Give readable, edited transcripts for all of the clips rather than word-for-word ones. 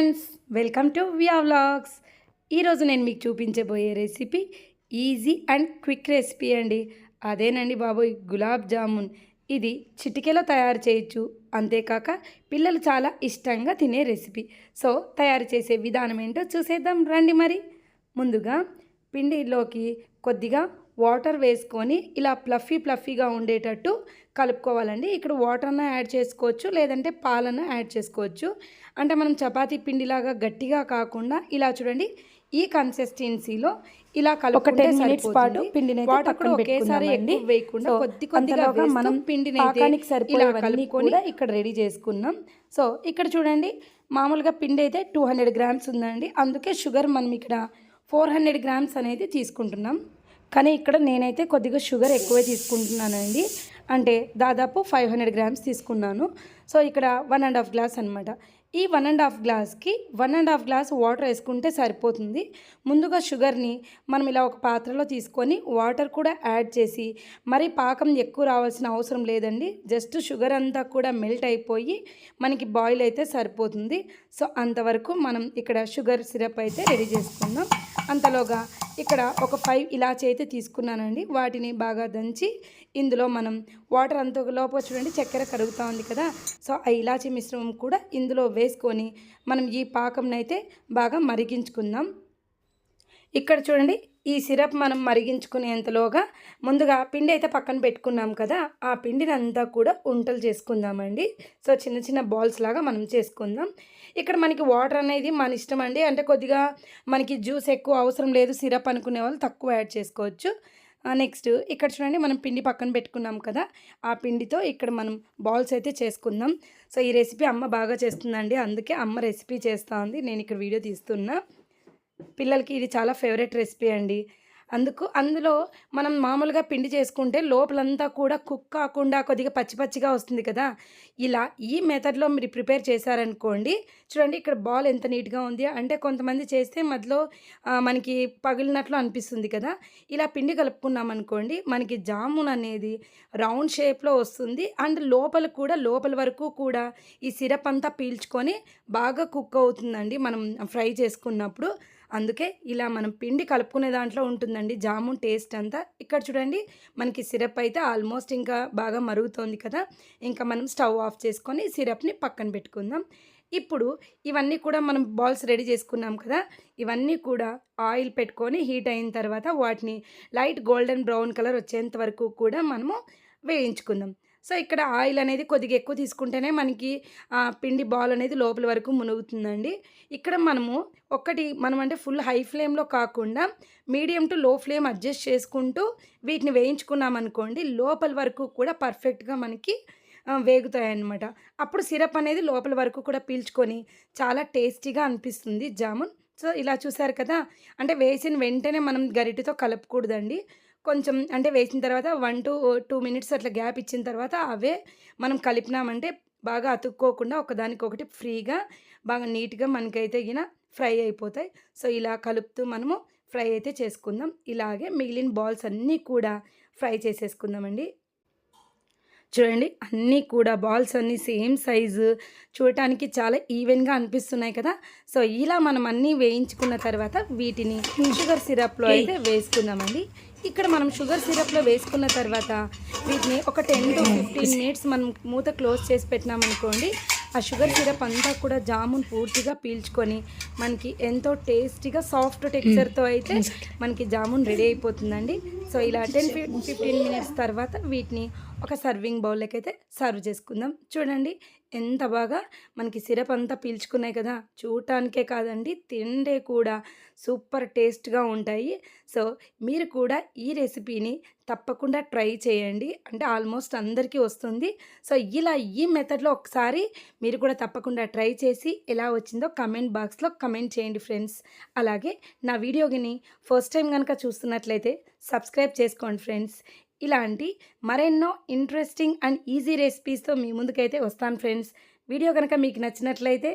Friends, welcome to వియా vlogs. ఈరోజు నేను మీకు చూపించబోయే recipe easy and quick recipe అండి. అదేనండి బాబోయ్, గులాబ్ జామున్. ఇది చిటికెలో తయారు చేయొచ్చు. అంతేకాక పిల్లలు చాలా ఇష్టంగా తినే రెసిపీ. సో తయారు చేసే విధానం ఏంటో చూసేద్దాం రండి. మరి ముందుగా పిండిలోకి కొద్దిగా వాటర్ వేసుకొని ఇలా ఫ్లఫీగా ఉండేటట్టు కలుపుకోవాలండి. ఇక్కడ వాటర్న యాడ్ చేసుకోవచ్చు, లేదంటే పాలన యాడ్ చేసుకోవచ్చు. అంటే మనం చపాతీ పిండిలాగా గట్టిగా కాకుండా ఇలా చూడండి, ఈ కన్సిస్టెన్సీలో ఇలా ఒక 10 మినిట్స్ పాటు పిండిని వాటర్ ఒకేసారి ఎక్కువ వేయకుండా కొద్దిగా మనం పిండిని ఇలా కలుపుకొని ఇక్కడ రెడీ చేసుకున్నాం. సో ఇక్కడ చూడండి, మామూలుగా పిండి అయితే 200 గ్రామ్స్ ఉందండి. అందుకే షుగర్ మనం ఇక్కడ 400 గ్రామ్స్ అనేది తీసుకుంటున్నాం. కానీ ఇక్కడ నేనైతే కొద్దిగా షుగర్ ఎక్కువే తీసుకుంటున్నానండి. అంటే దాదాపు 500 గ్రామ్స్ తీసుకున్నాను. సో ఇక్కడ 1.5 గ్లాస్ అనమాట. ఈ 1.5 గ్లాస్కి 1.5 గ్లాస్ వాటర్ వేసుకుంటే సరిపోతుంది. ముందుగా షుగర్ని మనం ఇలా ఒక పాత్రలో తీసుకొని వాటర్ కూడా యాడ్ చేసి, మరి పాకం ఎక్కువ రావాల్సిన అవసరం లేదండి. జస్ట్ షుగర్ అంతా కూడా మెల్ట్ అయిపోయి మనకి బాయిల్ అయితే సరిపోతుంది. సో అంతవరకు మనం ఇక్కడ షుగర్ సిరప్ అయితే రెడీ చేసుకుందాం. అంతలోగా ఇక్కడ ఒక 5 ఇలాచీ అయితే తీసుకున్నానండి. వాటిని బాగా దంచి ఇందులో మనం వాటర్ అంత లోపల చూడండి చక్కెర కరుగుతూ ఉంది కదా. సో ఆ ఇలాచీ మిశ్రమం కూడా ఇందులో వేసుకొని మనం ఈ పాకంనైతే బాగా మరిగించుకుందాం. ఇక్కడ చూడండి, ఈ సిరప్ మనం మరిగించుకునేంతలోగా ముందుగా పిండి అయితే పక్కన పెట్టుకున్నాం కదా, ఆ పిండిని అంతా కూడా ఉంటలు చేసుకుందామండి. సో చిన్న చిన్న బాల్స్ లాగా మనం చేసుకుందాం. ఇక్కడ మనకి వాటర్ అనేది మన ఇష్టం అండి. అంటే కొద్దిగా మనకి జ్యూస్ ఎక్కువ అవసరం లేదు, సిరప్ అనుకునే వాళ్ళు తక్కువ యాడ్ చేసుకోవచ్చు. నెక్స్ట్ ఇక్కడ చూడండి, మనం పిండి పక్కన పెట్టుకున్నాం కదా, ఆ పిండితో ఇక్కడ మనం బాల్స్ అయితే చేసుకుందాం. సో ఈ రెసిపీ అమ్మ బాగా చేస్తుందండి, అందుకే అమ్మ రెసిపీ చేస్తూ ఉంది, నేను ఇక్కడ వీడియో తీస్తున్నా. పిల్లలకి ఇది చాలా ఫేవరెట్ రెసిపీ అండి. అందులో మనం మామూలుగా పిండి చేసుకుంటే లోపలంతా కూడా కుక్ కాకుండా కొద్దిగా పచ్చిగా వస్తుంది కదా. ఇలా ఈ మెథడ్లో మీరు ప్రిపేర్ చేశారనుకోండి, చూడండి ఇక్కడ బాల్ ఎంత నీట్గా ఉంది. అంటే కొంతమంది చేస్తే మధ్యలో మనకి పగిలినట్లు అనిపిస్తుంది కదా. ఇలా పిండి కలుపుకున్నాం అనుకోండి, మనకి జామున్ అనేది రౌండ్ షేప్లో వస్తుంది. అండ్ లోపల వరకు కూడా ఈ సిరప్ అంతా పీల్చుకొని బాగా కుక్ అవుతుందండి మనం ఫ్రై చేసుకున్నప్పుడు. అందుకే ఇలా మనం పిండి కలుపుకునే దాంట్లో ఉంటుందండి జామున్ టేస్ట్ అంతా. ఇక్కడ చూడండి, మనకి సిరప్ అయితే ఆల్మోస్ట్ ఇంకా బాగా మరుగుతోంది కదా. ఇంకా మనం స్టవ్ ఆఫ్ చేసుకొని సిరప్ని పక్కన పెట్టుకుందాం. ఇప్పుడు ఇవన్నీ కూడా మనం బాల్స్ రెడీ చేసుకున్నాం కదా, ఇవన్నీ కూడా ఆయిల్ పెట్టుకొని హీట్ అయిన తర్వాత వాటిని లైట్ గోల్డెన్ బ్రౌన్ కలర్ వచ్చేంత వరకు కూడా మనము వేయించుకుందాం. సో ఇక్కడ ఆయిల్ అనేది కొద్దిగా ఎక్కువ తీసుకుంటేనే మనకి పిండి బాల్ అనేది లోపల వరకు మునుగుతుందండి. ఇక్కడ మనం అంటే ఫుల్ హై ఫ్లేమ్లో కాకుండా మీడియం టు లో ఫ్లేమ్ అడ్జస్ట్ చేసుకుంటూ వీటిని వేయించుకున్నాం అనుకోండి, లోపల వరకు కూడా పర్ఫెక్ట్గా మనకి వేగుతాయి అన్నమాట. అప్పుడు సిరప్ అనేది లోపల వరకు కూడా పీల్చుకొని చాలా టేస్టీగా అనిపిస్తుంది జామున్. సో ఇలా చూసారు కదా, అంటే వేసిన వెంటనే మనం గరిటెతో కలపకూడదండి. కొంచెం అంటే వేసిన తర్వాత 1 to 2 మినిట్స్ అట్లా గ్యాప్ ఇచ్చిన తర్వాత అవే మనం కలిపినామంటే బాగా అతుక్కోకుండా ఒకదానికొకటి ఫ్రీగా బాగా నీట్గా మనకైతే ఫ్రై అయిపోతాయి. సో ఇలా కలుపుతూ మనము ఫ్రై అయితే చేసుకుందాం. ఇలాగే మిగిలిన బాల్స్ అన్నీ కూడా ఫ్రై చేసేసుకుందామండి. చూడండి, అన్నీ కూడా బాల్స్ అన్నీ సేమ్ సైజు, చూడటానికి చాలా ఈవెన్గా అనిపిస్తున్నాయి కదా. సో ఇలా మనం అన్నీ వేయించుకున్న తర్వాత వీటిని షుగర్ సిరప్లో అయితే వేసుకుందామండి. ఇక్కడ మనం షుగర్ సిరప్లో వేసుకున్న తర్వాత వీటిని ఒక 10 to 15 మినిట్స్ మనం మూత క్లోజ్ చేసి పెట్టినామనుకోండి, ఆ షుగర్ సిరప్ అంతా కూడా జామున్ పూర్తిగా పీల్చుకొని మనకి ఎంతో టేస్టీగా సాఫ్ట్ టెక్స్చర్తో అయితే మనకి జామున్ రెడీ అయిపోతుందండి. సో ఇలా 10-15 మినిట్స్ తర్వాత వీటిని ఒక సర్వింగ్ బౌల్లోకి అయితే సర్వ్ చేసుకుందాం. చూడండి ఎంత బాగా మనకి సిరప్ అంతా పీల్చుకున్నాయి కదా. చూడటానికే కాదండి, తిండే కూడా సూపర్ టేస్ట్గా ఉంటాయి. సో మీరు కూడా ఈ రెసిపీని తప్పకుండా ట్రై చేయండి. అంటే ఆల్మోస్ట్ అందరికీ వస్తుంది. సో ఇలా ఈ మెథడ్లో ఒకసారి మీరు కూడా తప్పకుండా ట్రై చేసి ఎలా వచ్చిందో కమెంట్ బాక్స్లో కమెంట్ చేయండి ఫ్రెండ్స్. అలాగే నా వీడియోని ఫస్ట్ టైం కనుక చూస్తున్నట్లయితే సబ్స్క్రైబ్ చేసుకోండి ఫ్రెండ్స్. ఇలాంటి మరెన్నో ఇంట్రెస్టింగ్ అండ్ ఈజీ రెసిపీస్తో మీ ముందుకైతే వస్తాను ఫ్రెండ్స్. వీడియో కనుక మీకు నచ్చినట్లయితే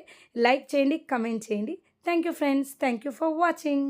లైక్ చేయండి, కమెంట్ చేయండి. Thank you friends. Thank you for watching.